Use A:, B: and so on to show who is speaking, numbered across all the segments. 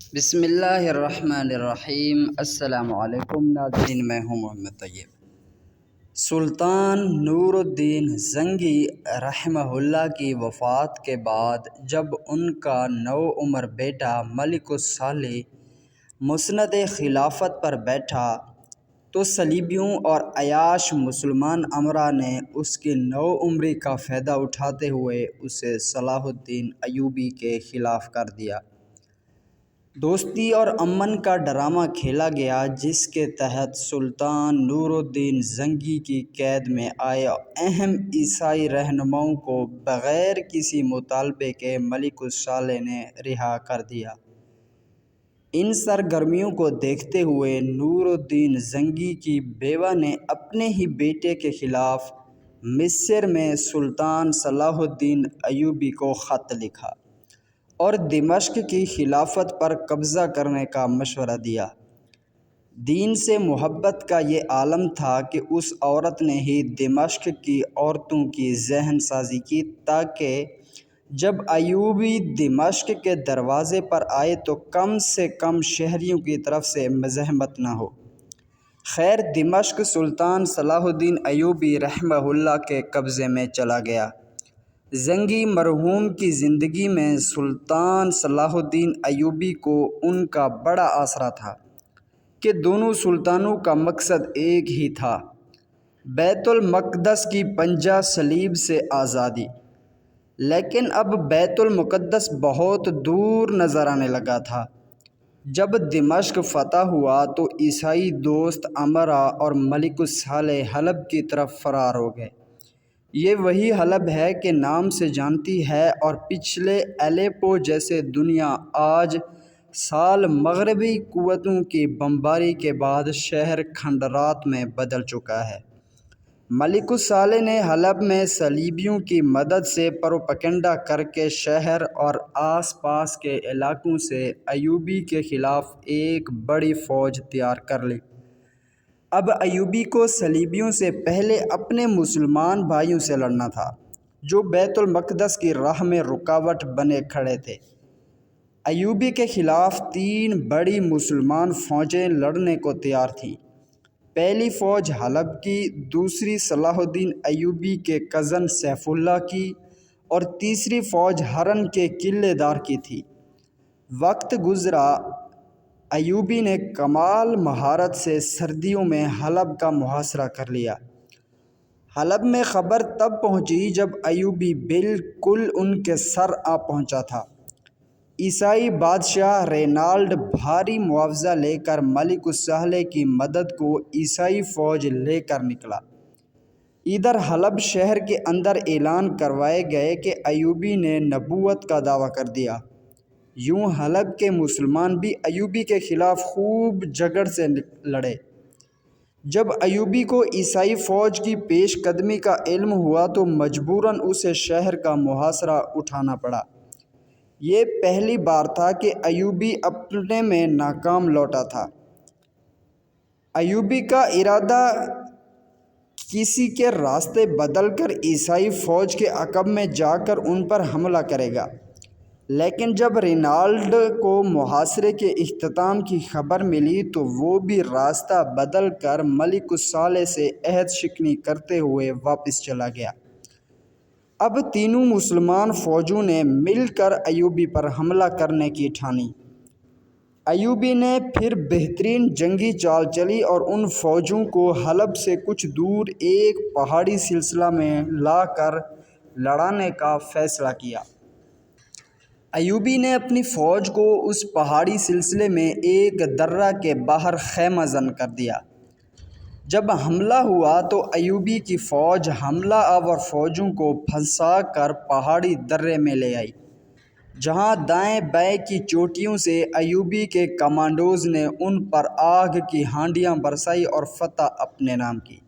A: بسم اللہ الرحمن الرحیم۔ السلام علیکم ناظرین، میں ہوں محمد طیب۔ سلطان نور الدین زنگی رحمہ اللہ کی وفات کے بعد جب ان کا نوعمر بیٹا ملک الصالح مسند خلافت پر بیٹھا تو صلیبیوں اور عیاش مسلمان امراء نے اس کی نوعمری کا فائدہ اٹھاتے ہوئے اسے صلاح الدین ایوبی کے خلاف کر دیا۔ دوستی اور امن کا ڈرامہ کھیلا گیا، جس کے تحت سلطان نور الدین زنگی کی قید میں آئے اہم عیسائی رہنماؤں کو بغیر کسی مطالبے کے ملک الصالح نے رہا کر دیا۔ ان سرگرمیوں کو دیکھتے ہوئے نور الدین زنگی کی بیوہ نے اپنے ہی بیٹے کے خلاف مصر میں سلطان صلاح الدین ایوبی کو خط لکھا اور دمشق کی خلافت پر قبضہ کرنے کا مشورہ دیا۔ دین سے محبت کا یہ عالم تھا کہ اس عورت نے ہی دمشق کی عورتوں کی ذہن سازی کی تاکہ جب ایوبی دمشق کے دروازے پر آئے تو کم سے کم شہریوں کی طرف سے مزاحمت نہ ہو۔ خیر، دمشق سلطان صلاح الدین ایوبی رحمہ اللہ کے قبضے میں چلا گیا۔ زنگی مرحوم کی زندگی میں سلطان صلاح الدین ایوبی کو ان کا بڑا آسرا تھا کہ دونوں سلطانوں کا مقصد ایک ہی تھا، بیت المقدس کی پنجہ صلیب سے آزادی۔ لیکن اب بیت المقدس بہت دور نظر آنے لگا تھا۔ جب دمشق فتح ہوا تو عیسائی دوست امراء اور ملک الصالح حلب کی طرف فرار ہو گئے۔ یہ وہی حلب ہے کہ نام سے جانتی ہے، اور پچھلے الیپو جیسے دنیا آج سال مغربی قوتوں کی بمباری کے بعد شہر کھنڈرات میں بدل چکا ہے۔ ملک الصالح نے حلب میں صلیبیوں کی مدد سے پروپیگنڈا کر کے شہر اور آس پاس کے علاقوں سے ایوبی کے خلاف ایک بڑی فوج تیار کر لی۔ اب ایوبی کو صلیبیوں سے پہلے اپنے مسلمان بھائیوں سے لڑنا تھا، جو بیت المقدس کی راہ میں رکاوٹ بنے کھڑے تھے۔ ایوبی کے خلاف 3 بڑی مسلمان فوجیں لڑنے کو تیار تھیں۔ پہلی فوج حلب کی، دوسری صلاح الدین ایوبی کے کزن سیف اللہ کی، اور تیسری فوج ہرن کے قلعے دار کی تھی۔ وقت گزرا، ایوبی نے کمال مہارت سے سردیوں میں حلب کا محاصرہ کر لیا۔ حلب میں خبر تب پہنچی جب ایوبی بالکل ان کے سر آ پہنچا تھا۔ عیسائی بادشاہ رینالڈ بھاری معاوضہ لے کر ملک الصالح کی مدد کو عیسائی فوج لے کر نکلا۔ ادھر حلب شہر کے اندر اعلان کروائے گئے کہ ایوبی نے نبوت کا دعویٰ کر دیا۔ یوں حلب کے مسلمان بھی ایوبی کے خلاف خوب جگڑ سے لڑے۔ جب ایوبی کو عیسائی فوج کی پیش قدمی کا علم ہوا تو مجبوراً اسے شہر کا محاصرہ اٹھانا پڑا۔ یہ پہلی بار تھا کہ ایوبی اپنے میں ناکام لوٹا تھا۔ ایوبی کا ارادہ کسی کے راستے بدل کر عیسائی فوج کے عقب میں جا کر ان پر حملہ کرے گا، لیکن جب رینالڈ کو محاصرے کے اختتام کی خبر ملی تو وہ بھی راستہ بدل کر ملک الصالح سے عہد شکنی کرتے ہوئے واپس چلا گیا۔ اب تینوں مسلمان فوجوں نے مل کر ایوبی پر حملہ کرنے کی ٹھانی۔ ایوبی نے پھر بہترین جنگی چال چلی اور ان فوجوں کو حلب سے کچھ دور ایک پہاڑی سلسلہ میں لا کر لڑانے کا فیصلہ کیا۔ ایوبی نے اپنی فوج کو اس پہاڑی سلسلے میں ایک درہ کے باہر خیمہ زن کر دیا۔ جب حملہ ہوا تو ایوبی کی فوج حملہ آور فوجوں کو پھنسا کر پہاڑی درے میں لے آئی، جہاں دائیں بائیں کی چوٹیوں سے ایوبی کے کمانڈوز نے ان پر آگ کی ہانڈیاں برسائی اور فتح اپنے نام کی۔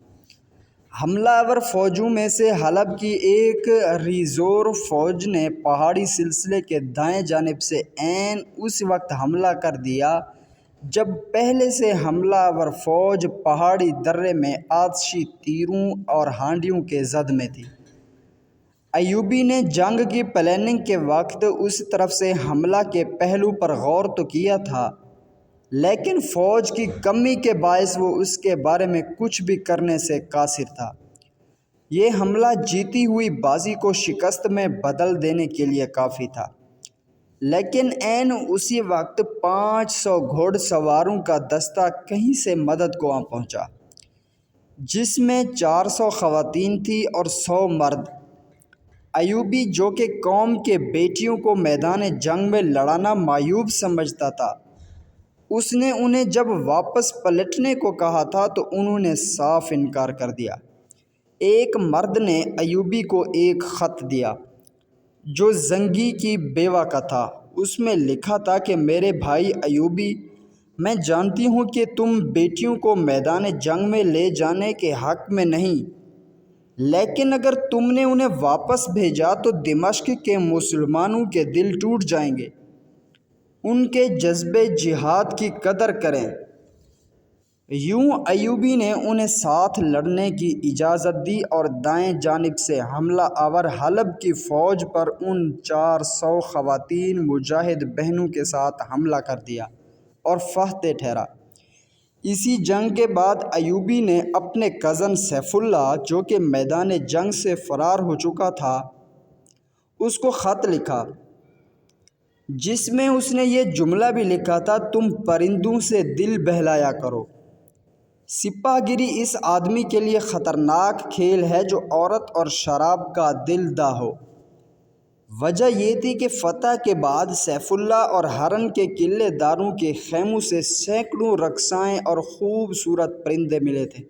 A: حملہ آور فوجوں میں سے حلب کی ایک ریزرو فوج نے پہاڑی سلسلے کے دائیں جانب سے عین اس وقت حملہ کر دیا جب پہلے سے حملہ آور فوج پہاڑی درے میں آتشی تیروں اور ہانڈیوں کے زد میں تھی۔ ایوبی نے جنگ کی پلاننگ کے وقت اس طرف سے حملہ کے پہلو پر غور تو کیا تھا، لیکن فوج کی کمی کے باعث وہ اس کے بارے میں کچھ بھی کرنے سے قاصر تھا۔ یہ حملہ جیتی ہوئی بازی کو شکست میں بدل دینے کے لیے کافی تھا، لیکن عین اسی وقت 500 گھوڑ سواروں کا دستہ کہیں سے مدد کو آ پہنچا، جس میں 400 خواتین تھیں اور 100 مرد۔ ایوبی، جو کہ قوم کے بیٹیوں کو میدان جنگ میں لڑانا معیوب سمجھتا تھا، اس نے انہیں جب واپس پلٹنے کو کہا تھا تو انہوں نے صاف انکار کر دیا۔ ایک مرد نے ایوبی کو ایک خط دیا جو زنگی کی بیوہ کا تھا۔ اس میں لکھا تھا کہ میرے بھائی ایوبی، میں جانتی ہوں کہ تم بیٹیوں کو میدان جنگ میں لے جانے کے حق میں نہیں، لیکن اگر تم نے انہیں واپس بھیجا تو دمشق کے مسلمانوں کے دل ٹوٹ جائیں گے۔ ان کے جذبے جہاد کی قدر کریں۔ یوں ایوبی نے انہیں ساتھ لڑنے کی اجازت دی اور دائیں جانب سے حملہ آور حلب کی فوج پر ان 400 خواتین مجاہد بہنوں کے ساتھ حملہ کر دیا اور فاتح ٹھہرا۔ اسی جنگ کے بعد ایوبی نے اپنے کزن سیف اللہ، جو کہ میدان جنگ سے فرار ہو چکا تھا، اس کو خط لکھا، جس میں اس نے یہ جملہ بھی لکھا تھا، تم پرندوں سے دل بہلایا کرو۔ سپاہ گیری اس آدمی کے لیے خطرناک کھیل ہے جو عورت اور شراب کا دل دا ہو۔ وجہ یہ تھی کہ فتح کے بعد سیف اللہ اور ہرن کے قلعے داروں کے خیموں سے سینکڑوں رقصائیں اور خوبصورت پرندے ملے تھے۔